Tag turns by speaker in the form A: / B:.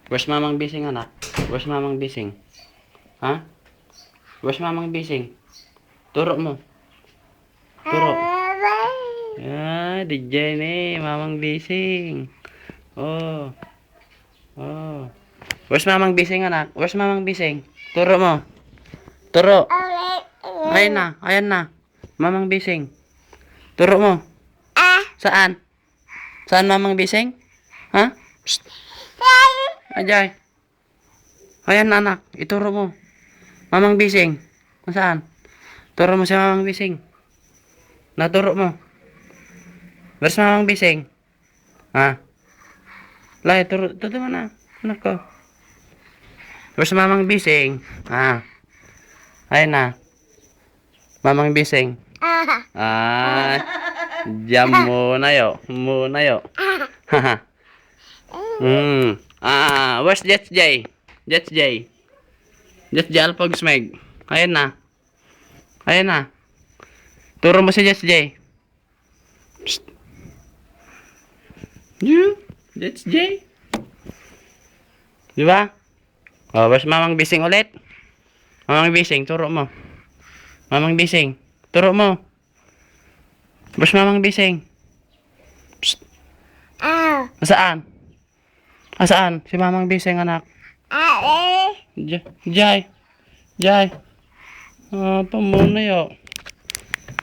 A: Where's mamang bising, anak? Where's mamang bising? Ha? Where's mamang bising? Turo mo. Turo. Ah, DJ ni, mamang bising. Oh. Oh. Where's mamang bising, anak? Where's mamang bising? Turo mo. Turo. Ayan na, ayan na. Mamang bising. Turo mo. Saan? Saan mamang bising? Ha? Psst. Ajay. Ayan na, anak. Ituro mo. Mamang bising. Kung saan? Turo mo si mamang bising. Naturo mo. Where's mamang bising? Ha? Lai, turo mo na. Anak ko. Where's mamang bising? Ha? Ayan na. Mamang bising. Ah, jam muna yo. Muna yo. Haha. Where's Jets J? Jets J. Jets J Alpog Smeg. Ayan na. Ayan na. Turo mo si Jets J. Psst. Jets J. Di ba? Oh, where's mamang bising ulit? Mamang bising, turo mo. Mamang bising, turo mo. Where's mamang bising? Psst. Saan? Saan? Si mamang bising, anak. Jay. Jay. Jay. Pamuna yo.